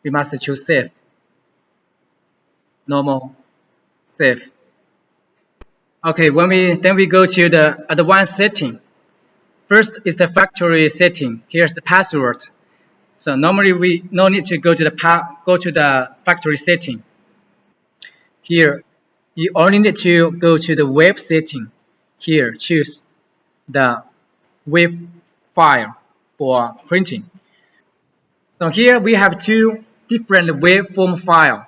we must choose safe, normal, safe. Okay, then we go to the advanced setting. First is the factory setting. Here's the password. So normally we no need to go to the factory setting. Here, you only need to go to the web setting. Here, choose the web file for printing. So here we have two different waveform file.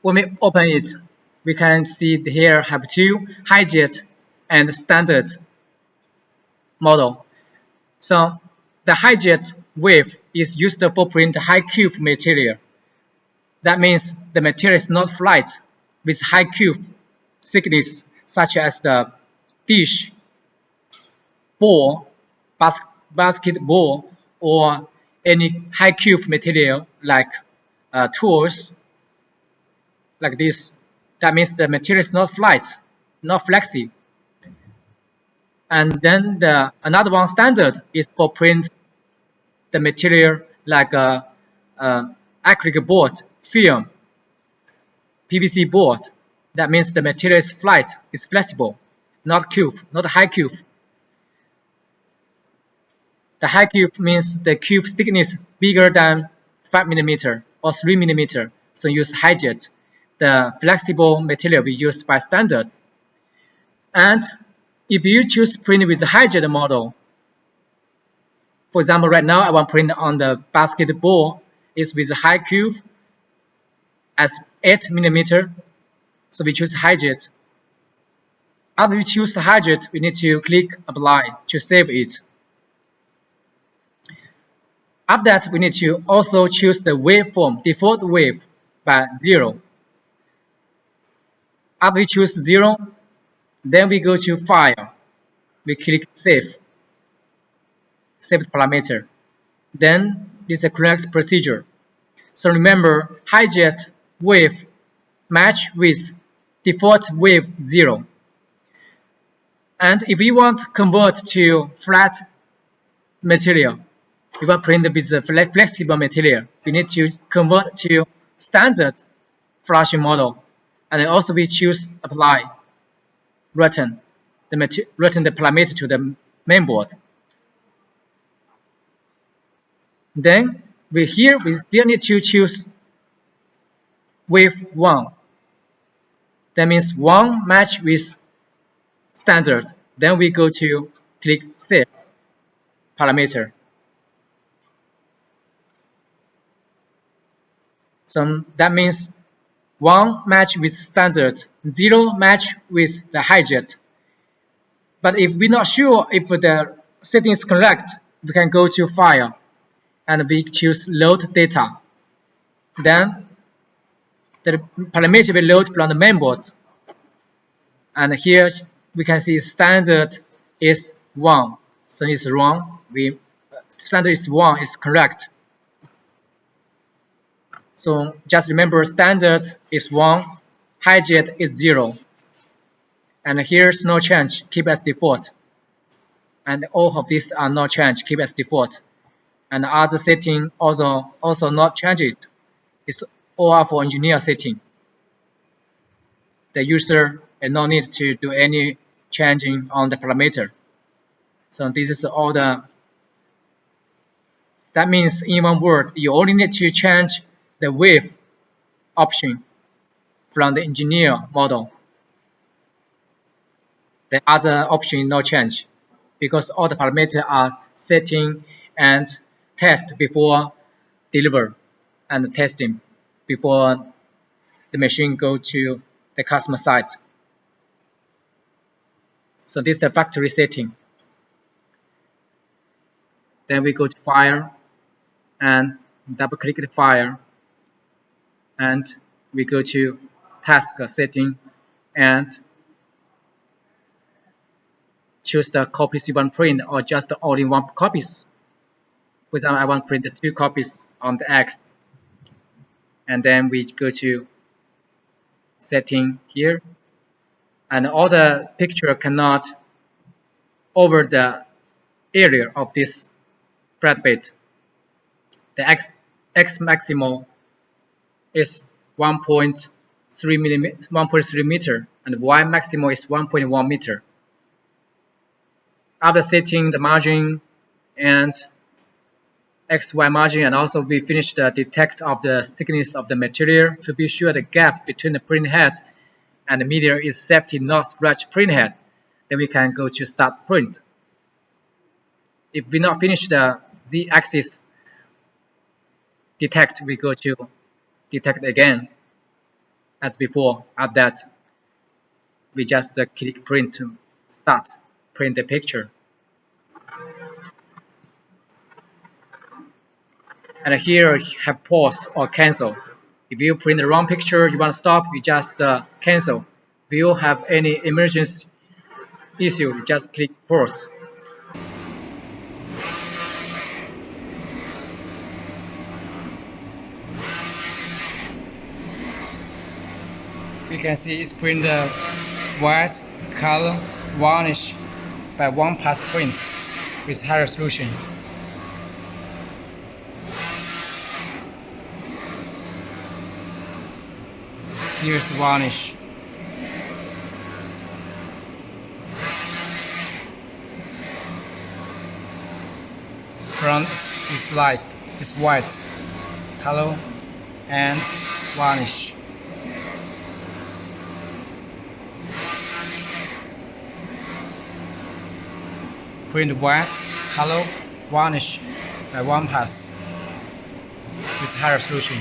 When we open it, we can see here have two highjet and standard model. So the highjet wave is used for print high cube material. That means the material is not flat with high cube thickness such as the dish, ball, basketball, or any high cube material like tools like this. That means the material is not flat, not flexible. And then another one standard is for print the material like acrylic board, film, PVC board. That means the material is flat, is flexible, not cube, not high cube. The high cube means the cube thickness bigger than 5 mm or 3 mm. So use highjet. The flexible material we use by standard. And if you choose print with the highjet model, for example, right now I want print on the basketball is with a high cube as 8 mm. So we choose highjet. After we choose highjet, we need to click apply to save it. After that, we need to also choose the waveform, default wave by 0. After we choose 0, then we go to file. We click save. Save the parameter. Then this is the correct procedure. So remember, highjet wave match with default wave 0. And if we want to convert to flat material, we want to print with the flexible material, we need to convert to standard flashing model. And also we choose apply, return the parameter to the mainboard. Then we still need to choose wave 1. That means 1 match with standard. Then we go to click save parameter. So that means 1 match with standard, 0 match with the highjet. But if we're not sure if the setting is correct, we can go to file and we choose load data. Then the parameter will load from the mainboard. And here we can see standard is 1. So it's wrong. Standard is 1 is correct. So just remember standard is 1, highjet is 0. And here's no change, keep as default. And all of these are no change, keep as default. And other setting also not changed. It's all for engineer setting. The user has no need to do any changing on the parameter. So this is all that means in one word, you only need to change the wave option from the engineer model. The other option no change because all the parameters are setting and test before deliver and testing before the machine go to the customer site. So this is the factory setting. Then we go to file and double click the file and we go to task setting and choose the copies you want to print or just all-in-one copies. For example, I want to print 2 copies on the X. And then we go to setting here. And all the picture cannot over the area of this flatbed. The X X maximal is 1.3 meter, and Y maximal is 1.1 meter. After setting the margin and XY margin, and also we finished the detect of the thickness of the material to be sure the gap between the print head and the media is safety not scratch print head. Then we can go to start print. If we not finish the Z-axis detect, we go to detect again as before. At that, we just click print to start print the picture. And here have pause or cancel. If you print the wrong picture, you want to stop, you just cancel. If you have any emergency issue, you just click pause. We can see it's printed white, color, varnish by one pass print with high resolution. Here's the varnish. Front is black, is white, color and varnish. Print white, color, varnish by one pass with high resolution.